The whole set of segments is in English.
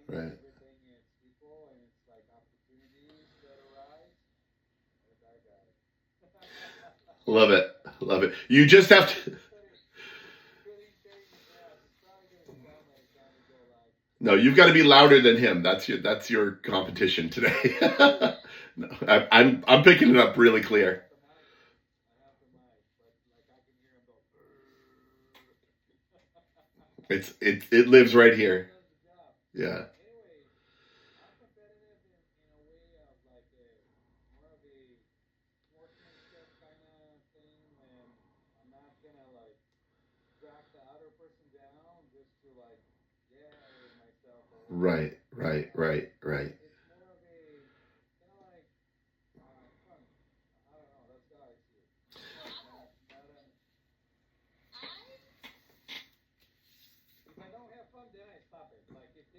Right. Love it. Love it. You just have to. No, you've got to be louder than him. That's your competition today. No, I'm picking it up really clear. It lives right here. Yeah. Right. Right. Right. Right.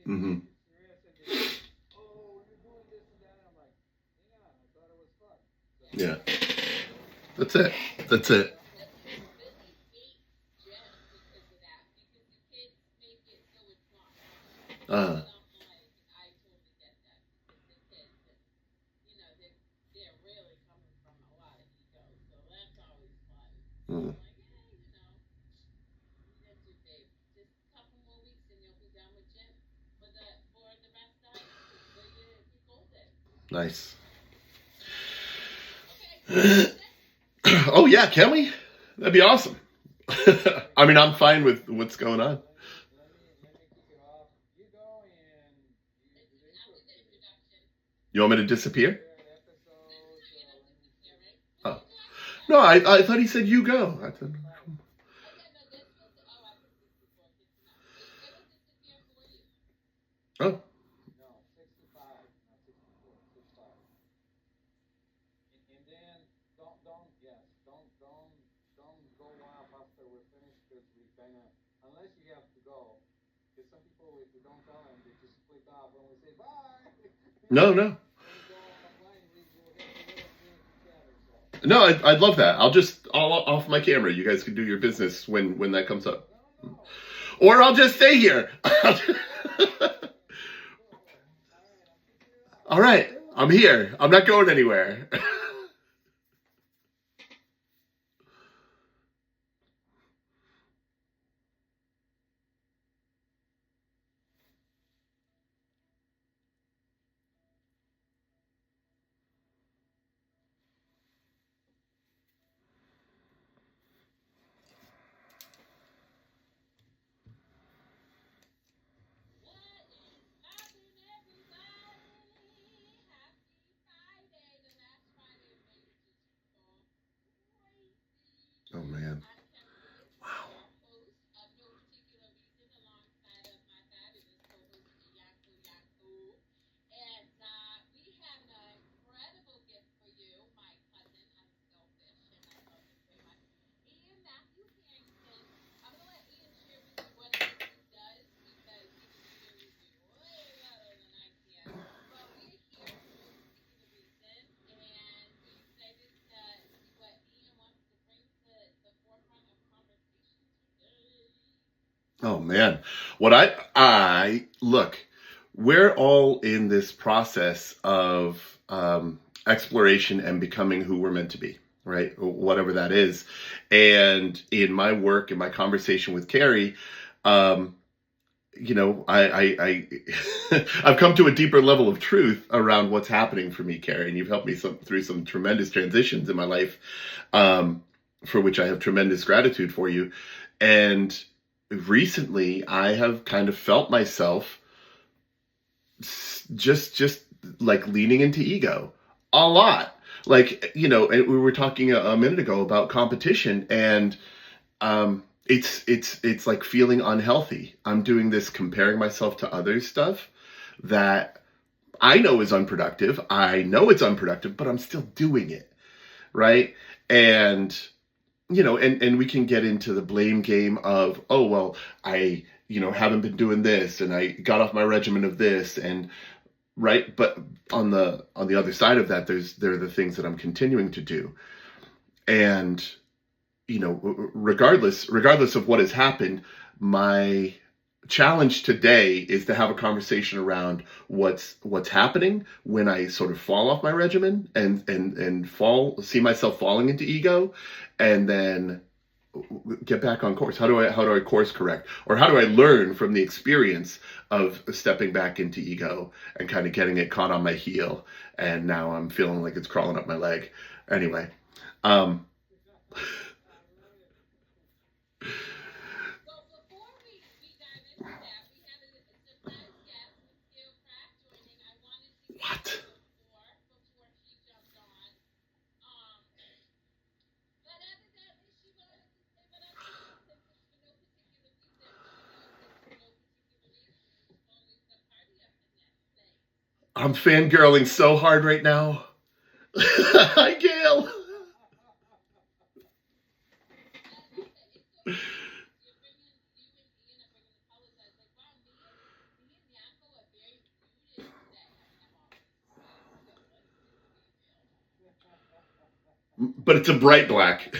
Mm-hmm. Yeah. That's it. That's it. Uh. Mm. Nice. Oh yeah, can we? That'd be awesome. I mean, I'm fine with what's going on. You want me to disappear? Oh no, I thought he said you go. I thought, oh no no no, I'd love that. I'll off my camera. You guys can do your business when that comes up, or I'll just stay here. All right, I'm here. I'm not going anywhere. Oh man. Wow. Oh man. What I look, we're all in this process of exploration and becoming who we're meant to be, right? Whatever that is. And in my work, in my conversation with Kerri, um, I've come to a deeper level of truth around what's happening for me, Kerri, and you've helped me through some tremendous transitions in my life, um, for which I have tremendous gratitude for you. And recently, I have kind of felt myself just like leaning into ego a lot. Like, and we were talking a minute ago about competition, and it's like feeling unhealthy. I'm doing this comparing myself to others stuff that I know is unproductive. I know it's unproductive, but I'm still doing it, right? And and we can get into the blame game of, oh well, I haven't been doing this, and I got off my regimen of this, and right. But on the other side of that, there are the things that I'm continuing to do, and regardless of what has happened, my challenge today is to have a conversation around what's happening when I sort of fall off my regimen and see myself falling into ego, and then get back on course. How do I course correct, or how do I learn from the experience of stepping back into ego and kind of getting it caught on my heel, and now I'm feeling like it's crawling up my leg. Anyway, um, what? I'm fangirling so hard right now. Hi, Gail. But it's a bright black.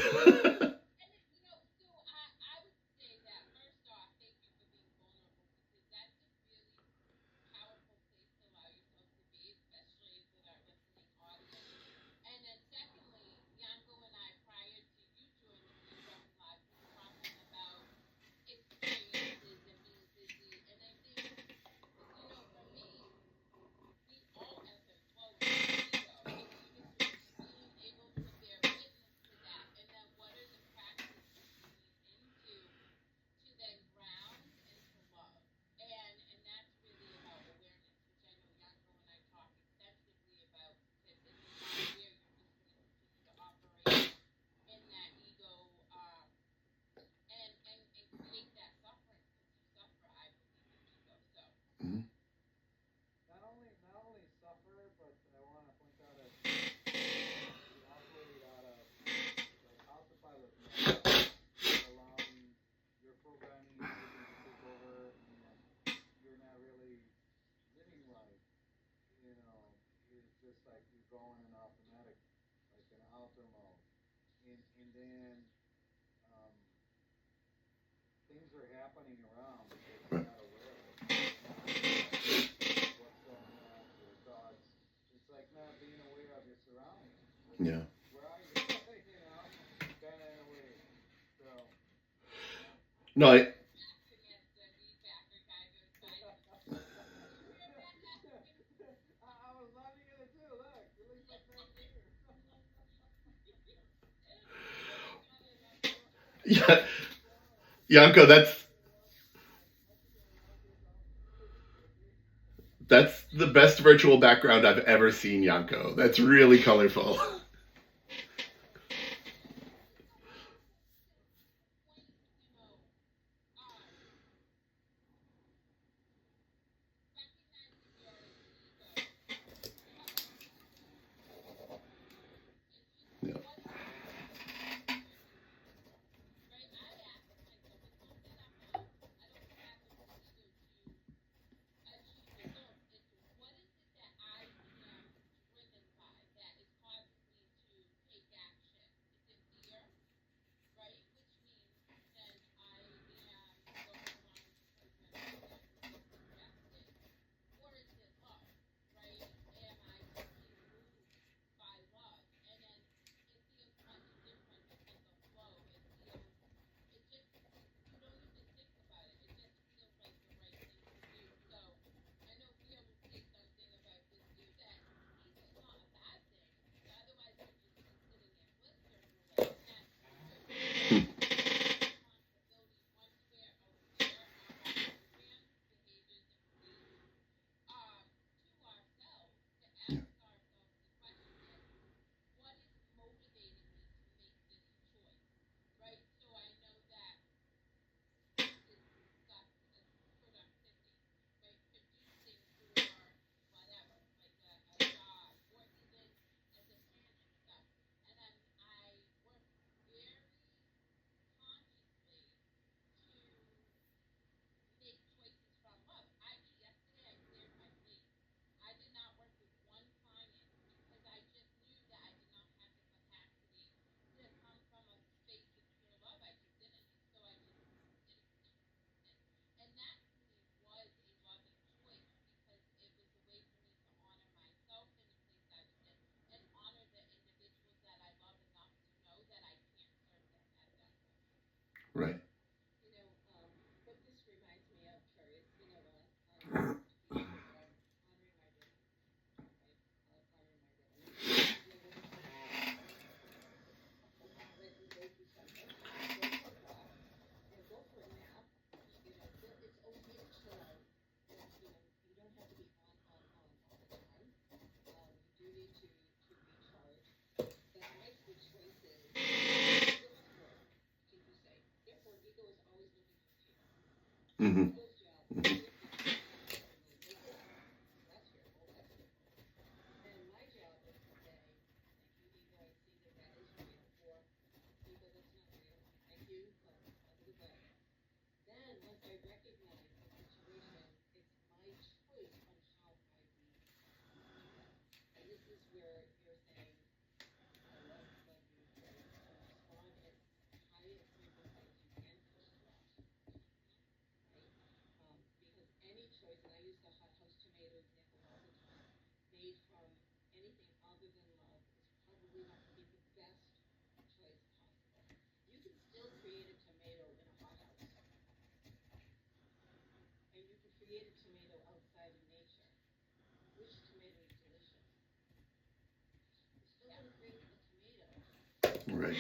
Yeah. No, yeah, Yanko, that's the best virtual background I've ever seen, Yanko. That's really colorful. Yeah. Right. Mm-hmm. Mm-hmm. Right.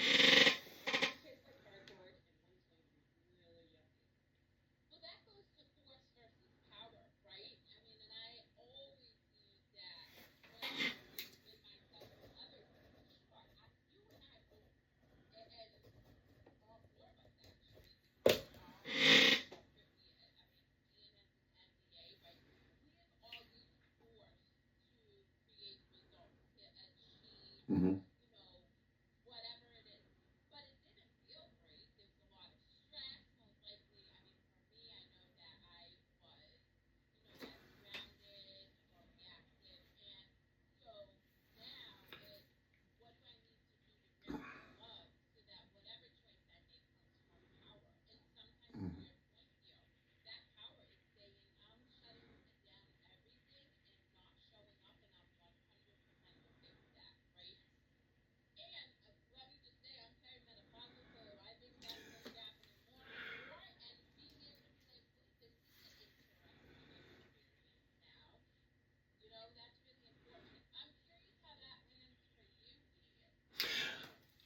Mm-hmm.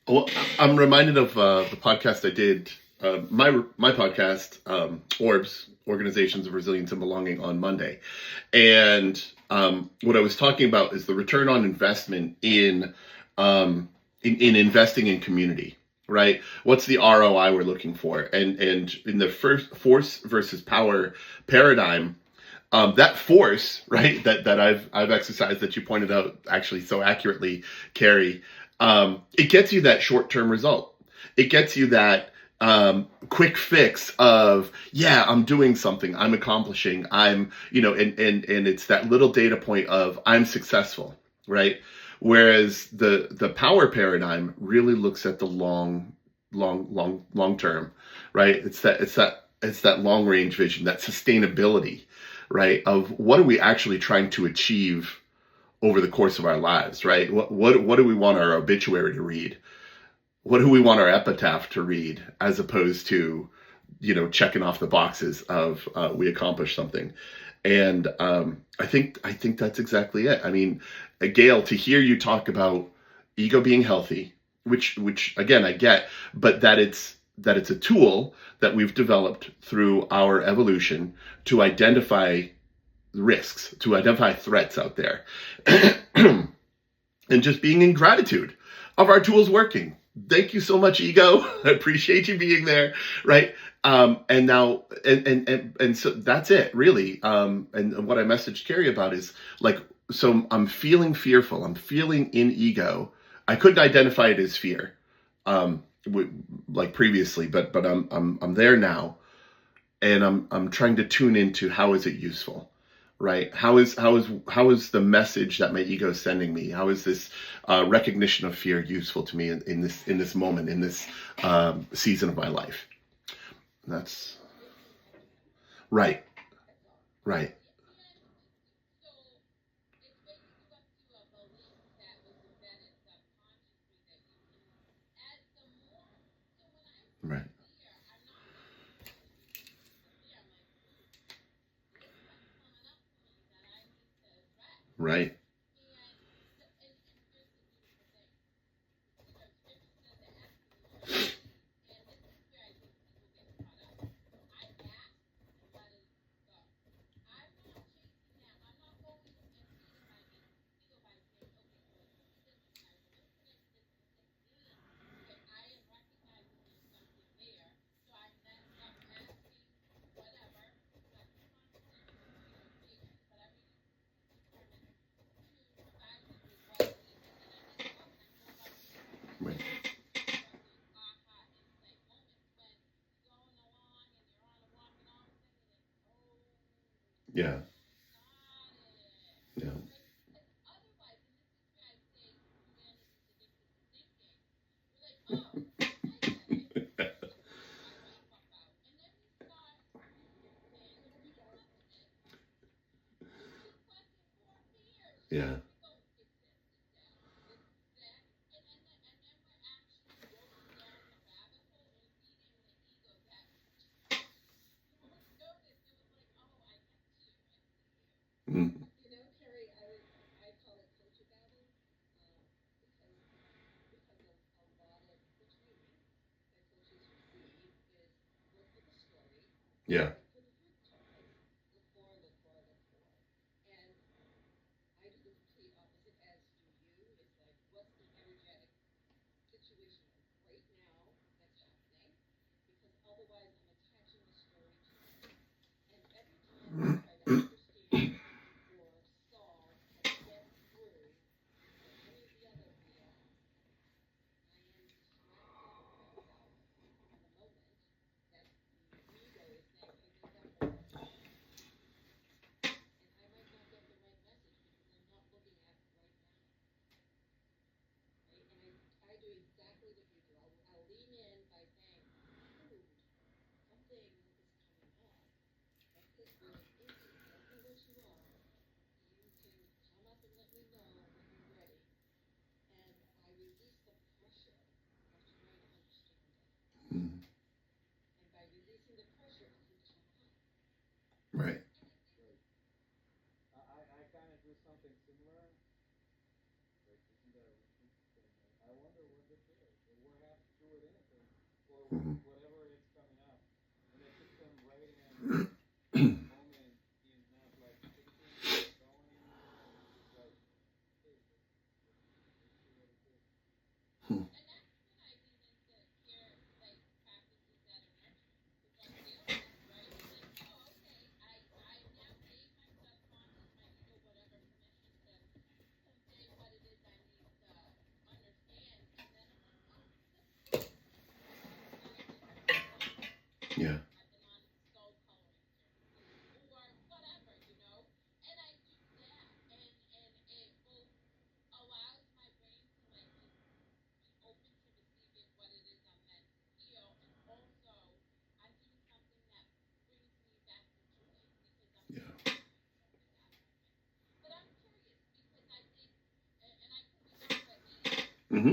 Well, I'm reminded of the podcast I did, my podcast, Orbs, Organizations of Resilience and Belonging, on Monday. And what I was talking about is the return on investment in investing in community, right? What's the ROI we're looking for? And in the first force versus power paradigm, that force, right, that I've exercised, that you pointed out actually so accurately, Kerri, it gets you that short term result. It gets you that quick fix of, yeah, I'm doing something, I'm accomplishing, and it's that little data point of I'm successful, right? Whereas the power paradigm really looks at the long term, right? It's that long range vision, that sustainability, right? Of what are we actually trying to achieve over the course of our lives, right? What do we want our obituary to read? What do we want our epitaph to read, as opposed to, checking off the boxes of we accomplished something? And I think that's exactly it. I mean, Gail, to hear you talk about ego being healthy, which again I get, but that it's a tool that we've developed through our evolution to identify risks, to identify threats out there, and just being in gratitude of our tools working. Thank you so much, ego. I appreciate you being there, right? And now, and so that's it, really. And what I messaged Kerri about is, like, so I'm feeling fearful. I'm feeling in ego. I couldn't identify it as fear, like previously, but I'm there now, and I'm trying to tune into how is it useful, right? How is the message that my ego is sending me? How is this recognition of fear useful to me in this moment, in this season of my life? That's right, right. Right. Right. Right. Yeah. Yeah. Yeah. Mm. Yeah. Mm. Right. Mhm. Yeah. Yeah. Hmm.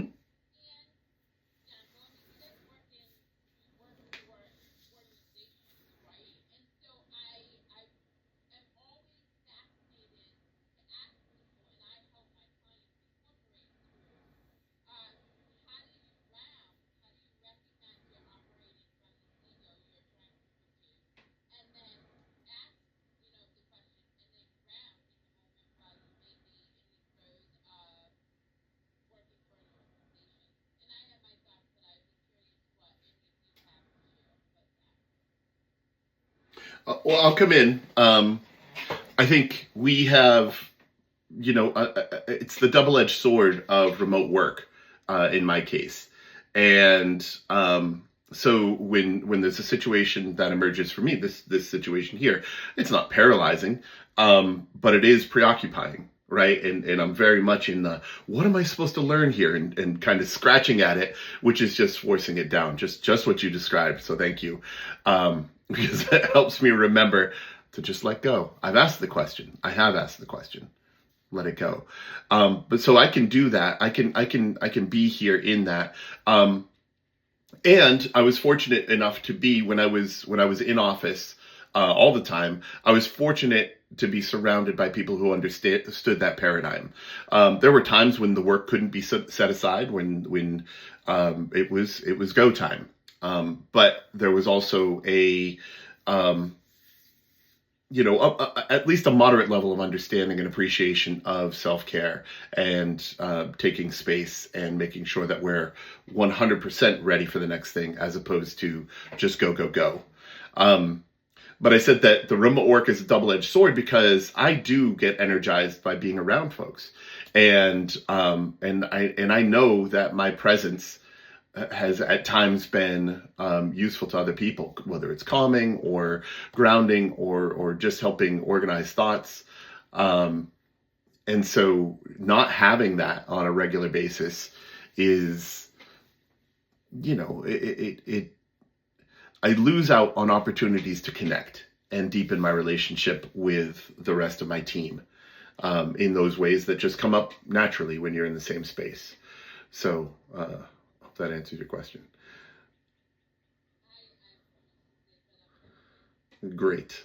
Well, I'll come in. I think we have, it's the double-edged sword of remote work, in my case, and so when there's a situation that emerges for me, this situation here, it's not paralyzing, but it is preoccupying, right? And I'm very much in the what am I supposed to learn here, and kind of scratching at it, which is just forcing it down, just what you described. So thank you, because that helps me remember to just let go. I've asked the question. I have asked the question. Let it go. But so I can do that. I can be here in that. And I was fortunate enough to be when I was in office. all the time. I was fortunate to be surrounded by people who understood that paradigm. There were times when the work couldn't be set aside, when it was go time. But there was also um, at least a moderate level of understanding and appreciation of self-care and taking space and making sure that we're 100% ready for the next thing, as opposed to just go, go, go. But I said that the remote work is a double-edged sword because I do get energized by being around folks, and I know that my presence has at times been useful to other people, whether it's calming or grounding or just helping organize thoughts. Um, and so, not having that on a regular basis is, it I lose out on opportunities to connect and deepen my relationship with the rest of my team in those ways that just come up naturally when you're in the same space. So, hope that answers your question. Great.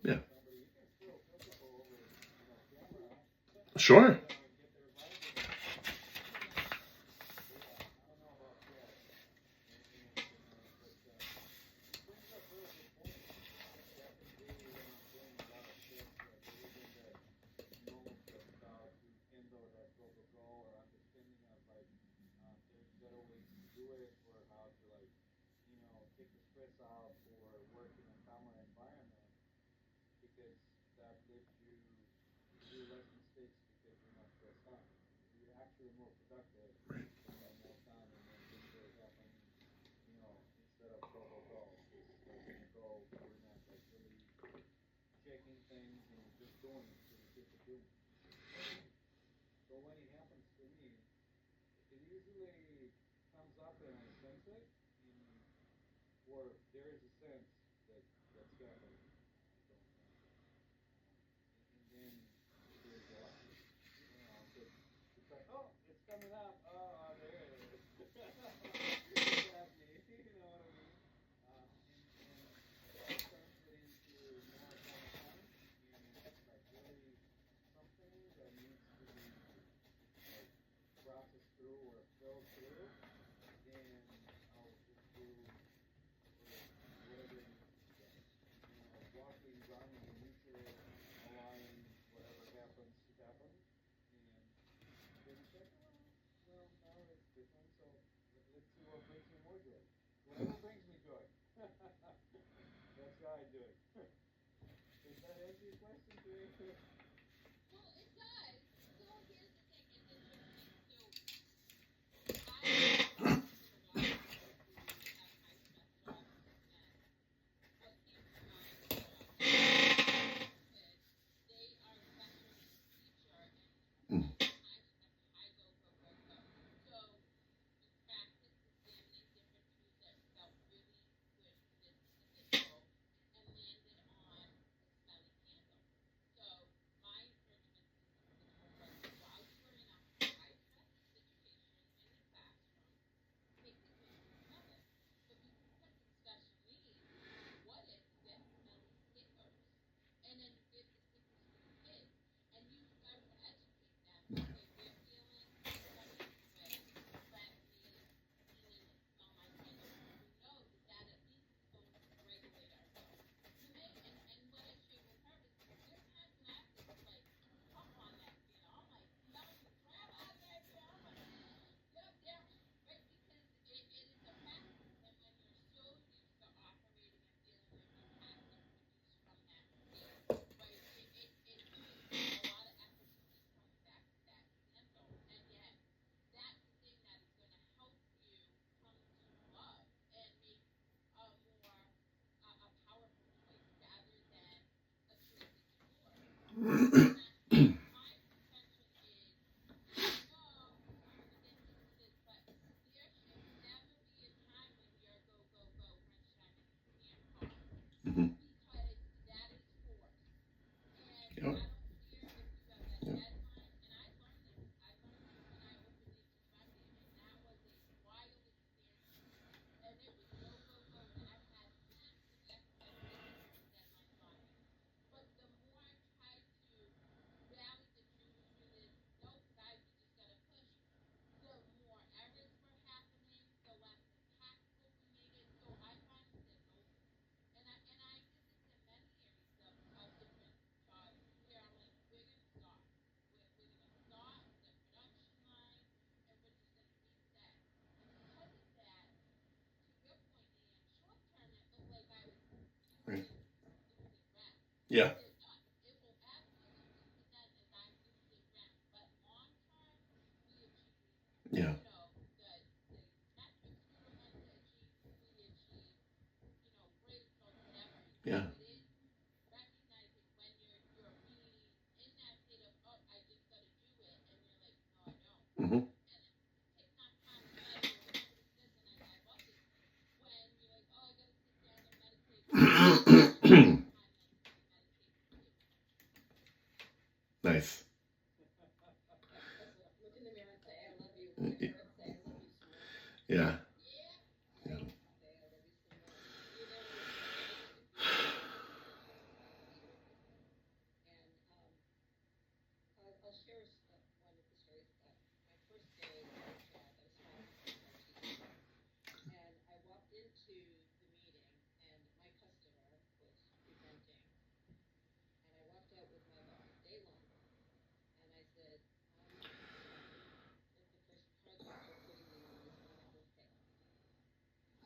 Yeah. Sure. Mm. Yeah. Yeah. Yeah. Hmm. Nice. Yeah. Yeah.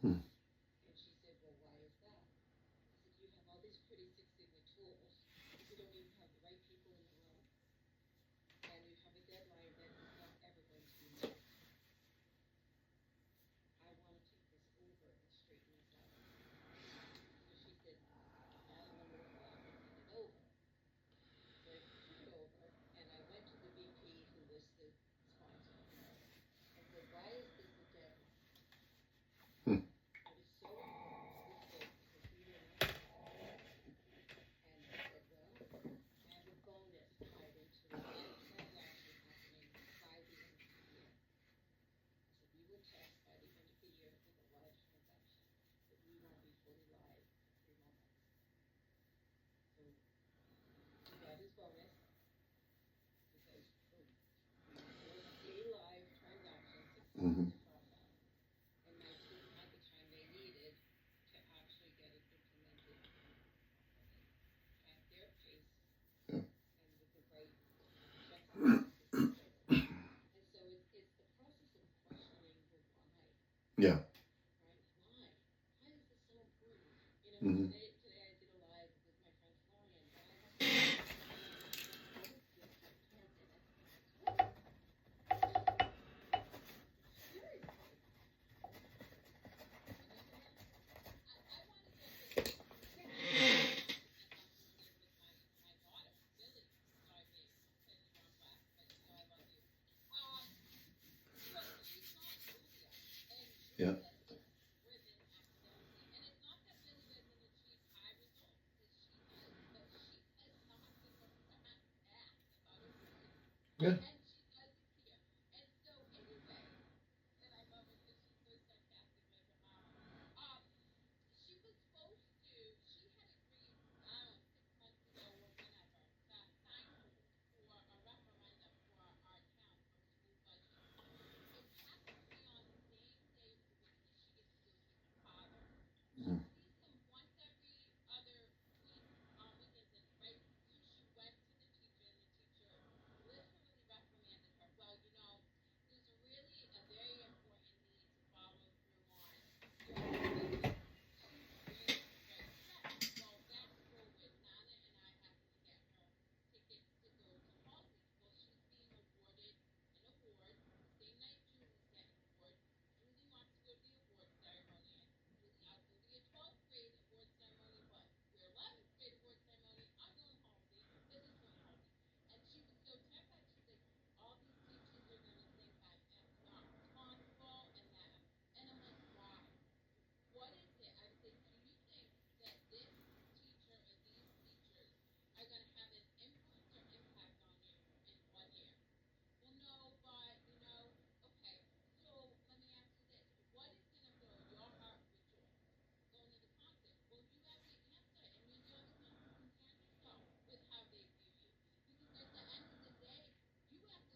Hmm. Hmm. Hmm. Yeah. Hmm. Yeah. Yeah. Mm.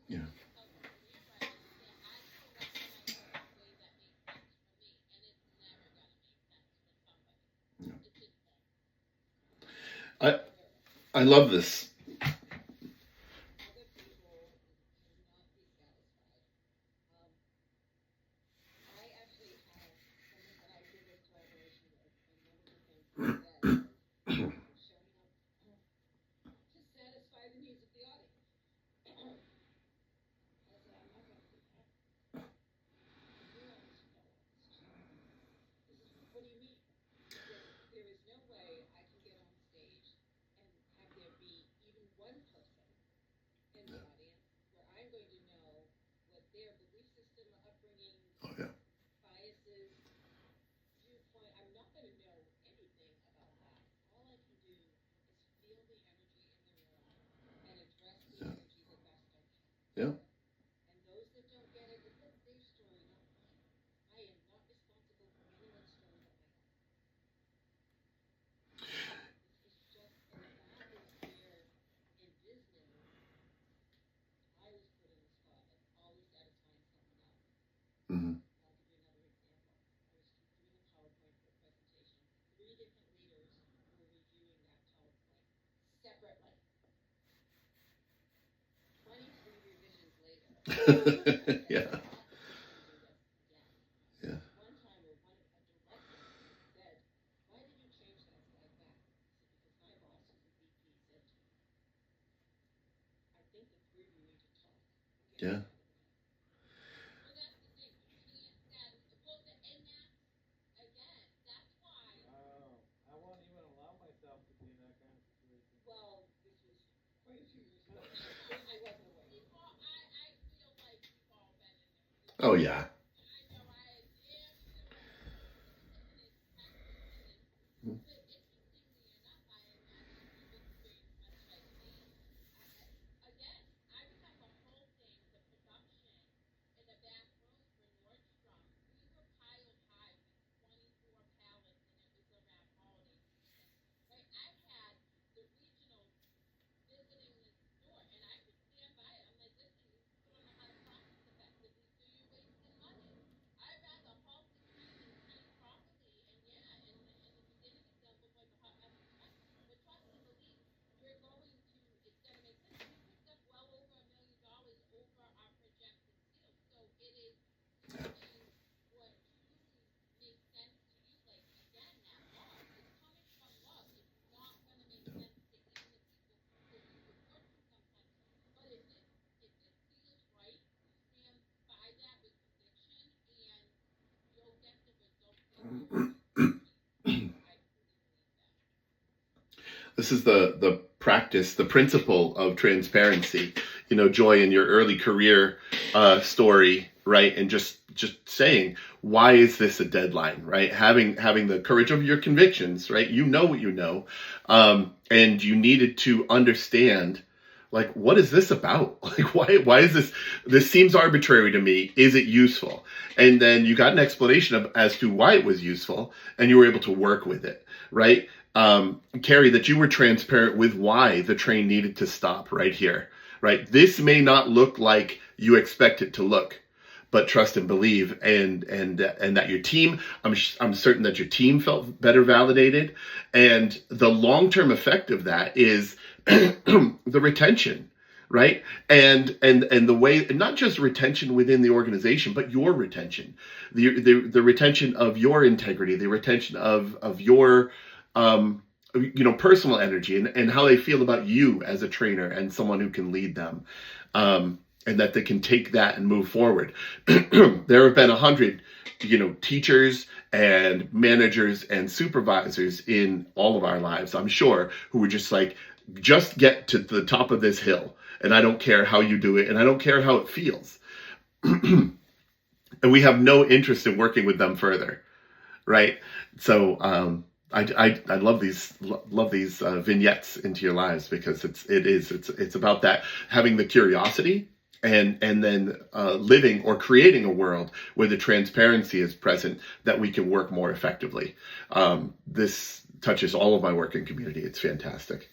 Yeah. Yeah. I I love this. Yeah. Mm-hmm. Yeah. Yeah. Yeah. Oh yeah. This is the practice, the principle of transparency. You know, Joy, in your early career story, right, and just saying, why is this a deadline, right? Having the courage of your convictions, right? You know what you know, and you needed to understand, like, what is this about? Like, why is this? This seems arbitrary to me. Is it useful? And then you got an explanation of as to why it was useful, and you were able to work with it, right? Kerri, that you were transparent with why the train needed to stop right here, right? This may not look like you expect it to look, but trust and believe, and that your team, I'm certain that your team felt better validated, and the long term effect of that is the retention, right? And the way, not just retention within the organization, but your retention, the retention of your integrity, the retention of your personal energy, and how they feel about you as a trainer and someone who can lead them, and that they can take that and move forward. There have been 100 teachers and managers and supervisors in all of our lives, I'm sure, who were just like, just get to the top of this hill, and I don't care how you do it, and I don't care how it feels. And we have no interest in working with them further, right? So I love these vignettes into your lives, because it's about that, having the curiosity, and then living or creating a world where the transparency is present, that we can work more effectively. This touches all of my work in community. It's fantastic.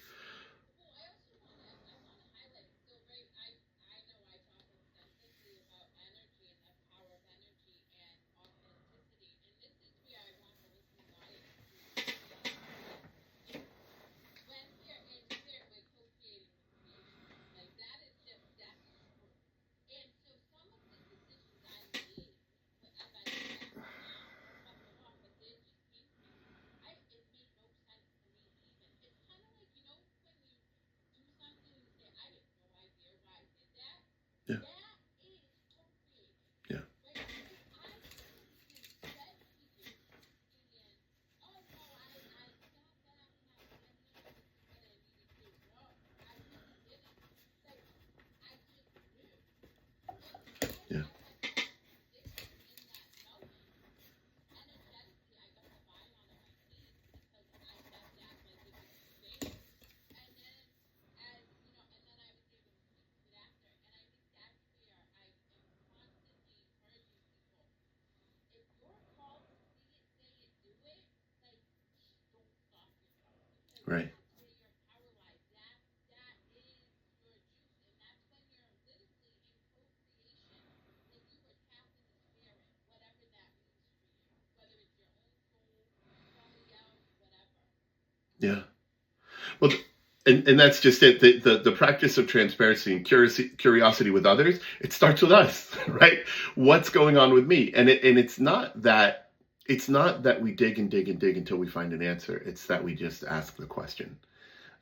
Right. Yeah. Well, and that's just it. The practice of transparency and curiosity with others, it starts with us, right? What's going on with me? And it's not that we dig and dig and dig until we find an answer. It's that we just ask the question,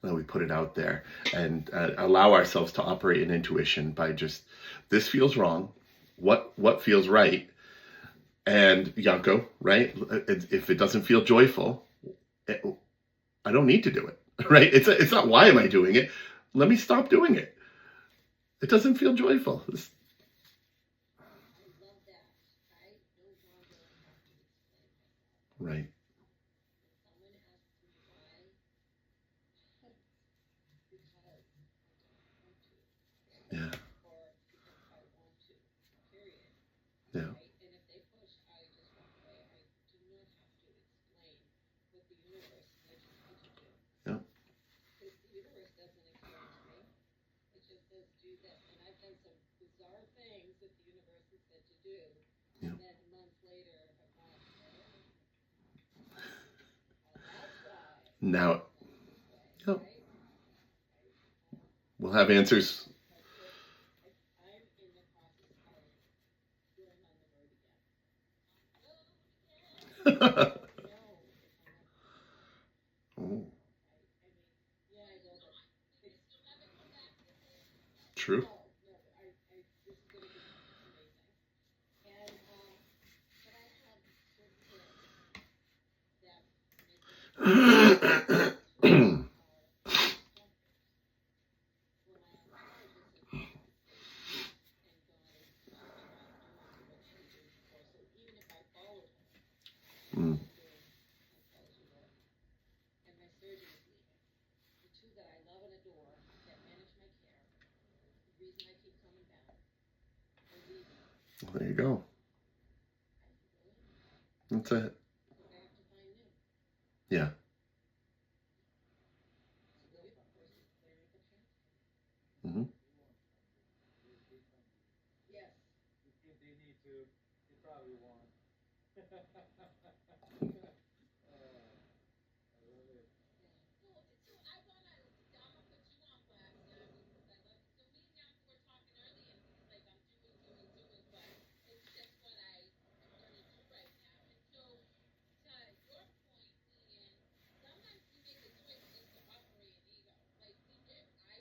that we put it out there, and allow ourselves to operate in intuition by just, this feels wrong. What feels right? And Yanko, right? If it doesn't feel joyful, I don't need to do it. Right? It's not why am I doing it? Let me stop doing it. It doesn't feel joyful. Right. Yeah. Yeah. Yeah. Yeah. Now, yep, we'll have answers. Oh, true. Mm. There you go. That's it. Yeah. Hmm.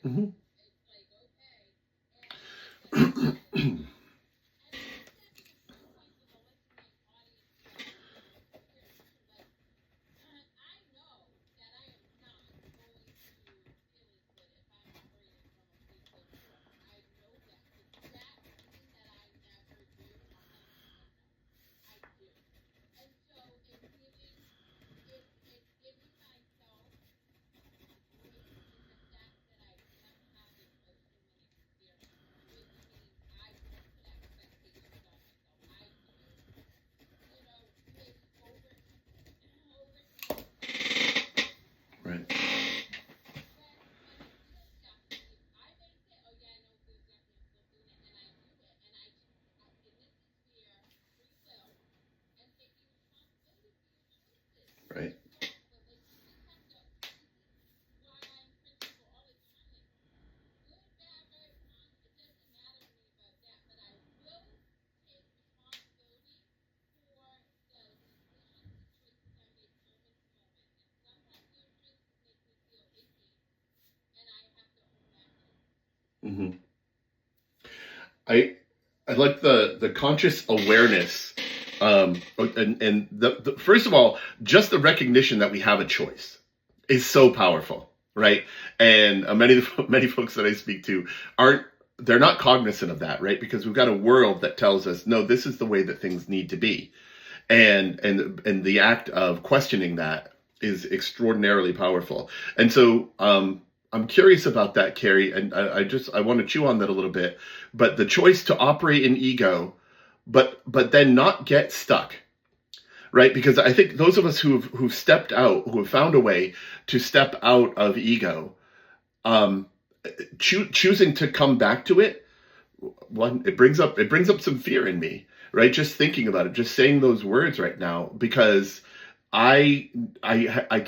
Hmm. Right. Right. Hmm. I I like the conscious awareness, and the first of all, just the recognition that we have a choice is so powerful, right? And many folks that I speak to aren't, they're not cognizant of that, right? Because we've got a world that tells us, no, this is the way that things need to be, and the act of questioning that is extraordinarily powerful. And so I'm curious about that, Kerri, and I want to chew on that a little bit. But the choice to operate in ego, but then not get stuck, right? Because I think those of us who've stepped out, who have found a way to step out of ego, um, choosing to come back to it, one, it brings up some fear in me, right? Just thinking about it, just saying those words right now, because I I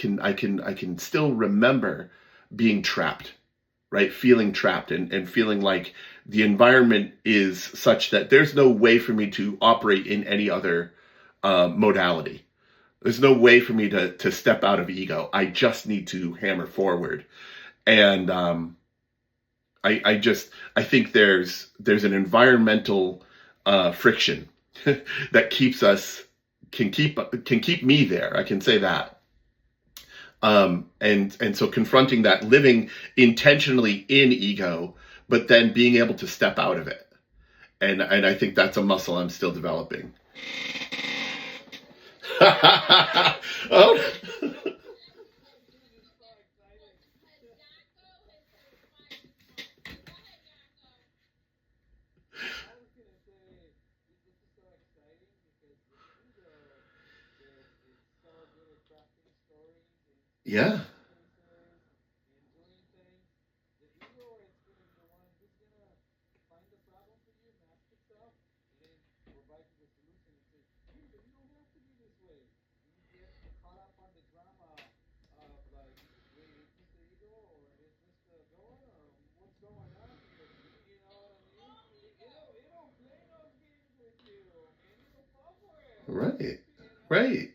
can still remember being trapped, right? Feeling trapped and feeling like the environment is such that there's no way for me to operate in any other modality. There's no way for me to step out of ego. I just need to hammer forward. And I think there's an environmental friction that keeps us can keep me there. I can say that. And so confronting that, living intentionally in ego, but then being able to step out of it. And I think that's a muscle I'm still developing. Oh. Yeah. Right. Right.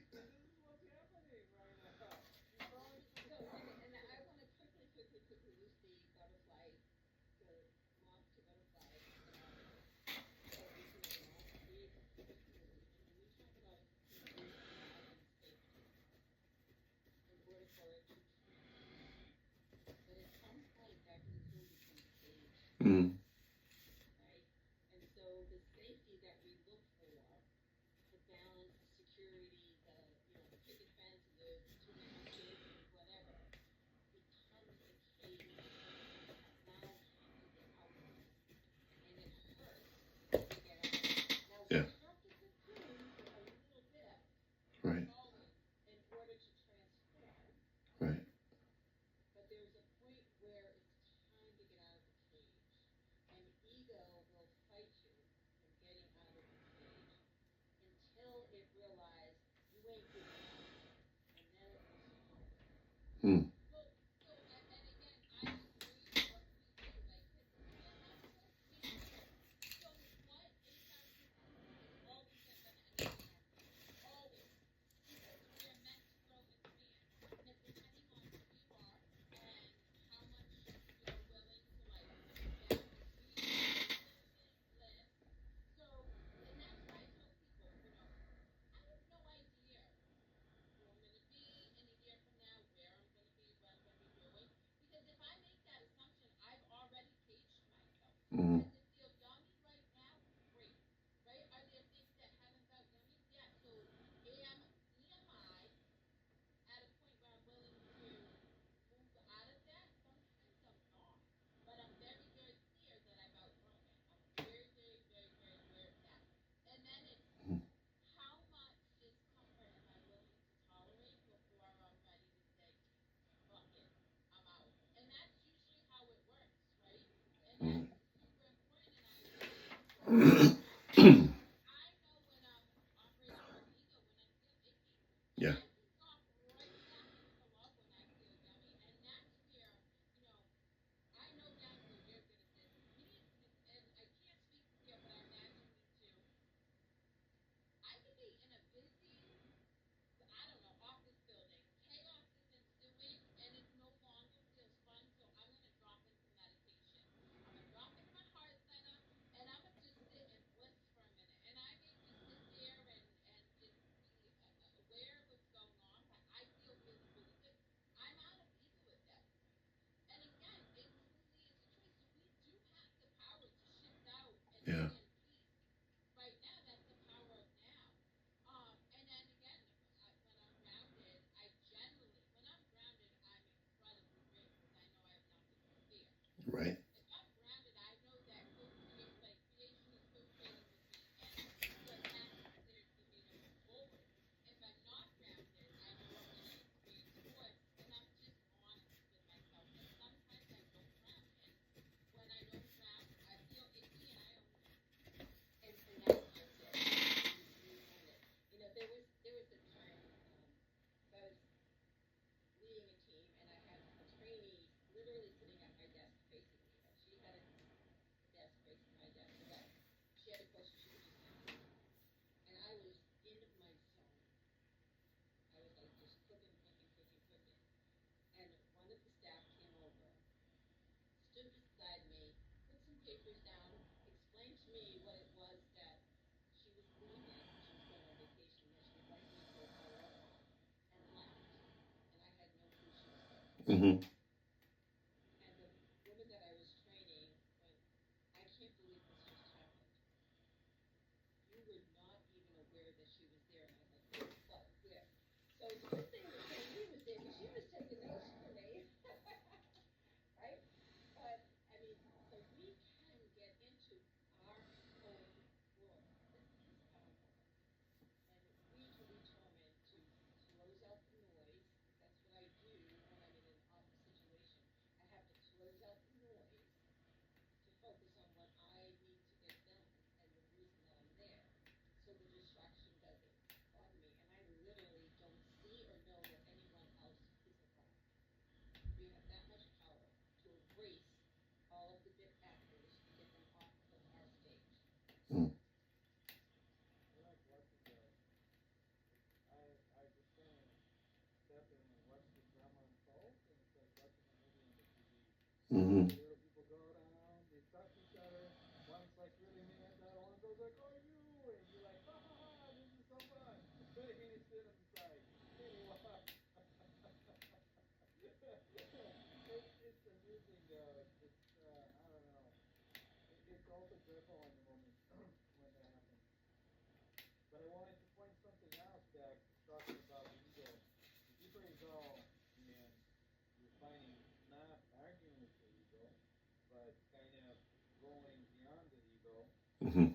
Mm. Yeah. Right. Right. Mm. Mm. Mm. Mm. Yeah. Mm-hmm. Mm. Mm-hmm. Mm-hmm.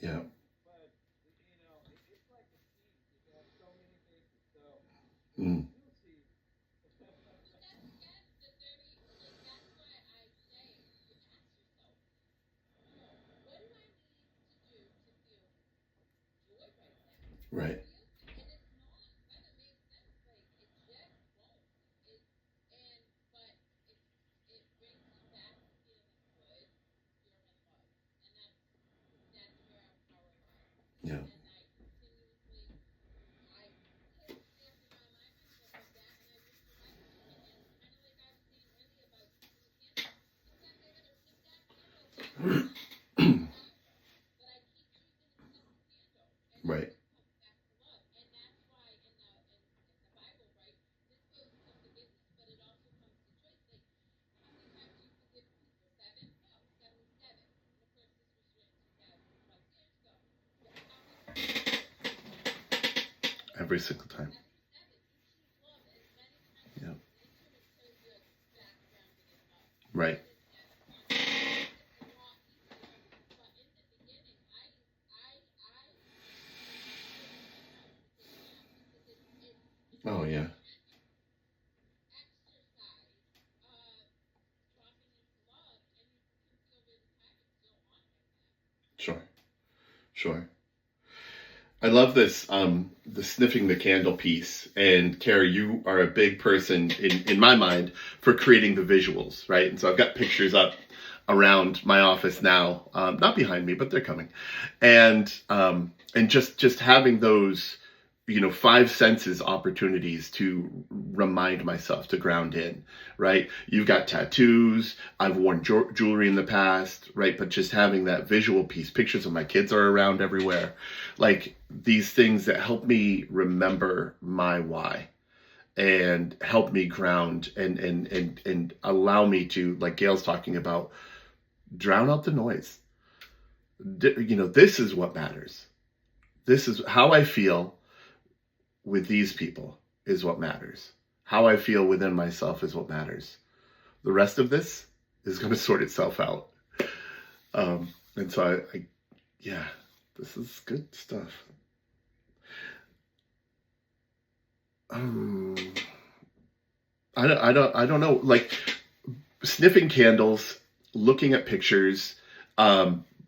Yeah. Mm. Right. Yeah. Right. Every single time. Yeah. Right. Oh yeah. Sure. Sure. I love this, the sniffing the candle piece. And Kerri, you are a big person in my mind for creating the visuals, right? And so I've got pictures up around my office now, not behind me, but they're coming. And just having those, five senses opportunities to remind myself to ground in, right? You've got tattoos. I've worn jewelry in the past, right? But just having that visual piece, pictures of my kids are around everywhere, like these things that help me remember my why and help me ground and allow me to, like Gail's talking about, drown out the noise. This is what matters. This is how I feel with these people is what matters. How I feel within myself is what matters. The rest of this is going to sort itself out. And so yeah, this is good stuff. Um, I don't know. Like sniffing candles, looking at pictures,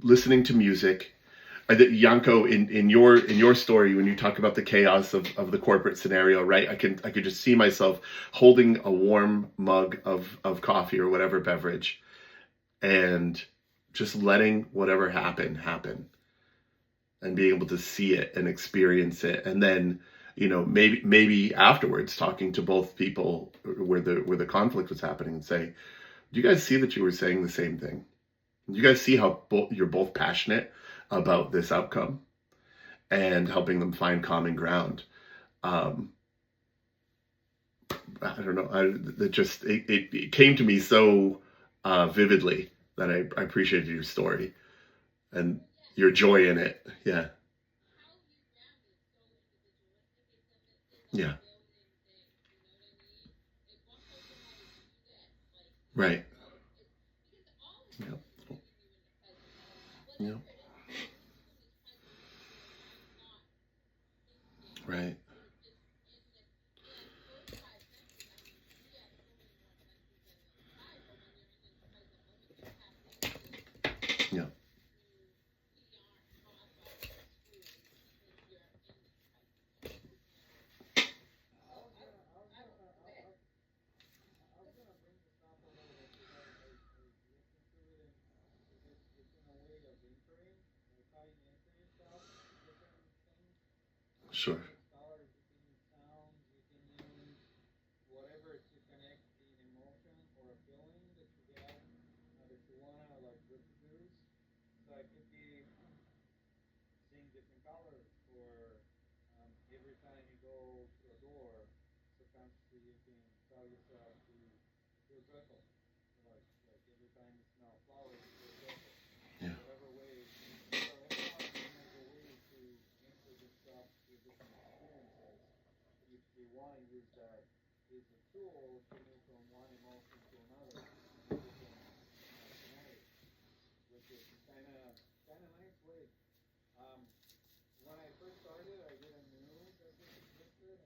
listening to music. Yanko, in your story, when you talk about the chaos of the corporate scenario, right? I could just see myself holding a warm mug of coffee or whatever beverage, and just letting whatever happen. and being able to see it and experience it, and then maybe afterwards talking to both people where the conflict was happening and say, do you guys see that you were saying the same thing? Do you guys see how you're both passionate about this outcome and helping them find common ground? um, I don't know. It came to me so vividly that I appreciated your story and your joy in it. Yeah, yeah, right. Yeah, yeah, right. Yeah, sure. Yeah,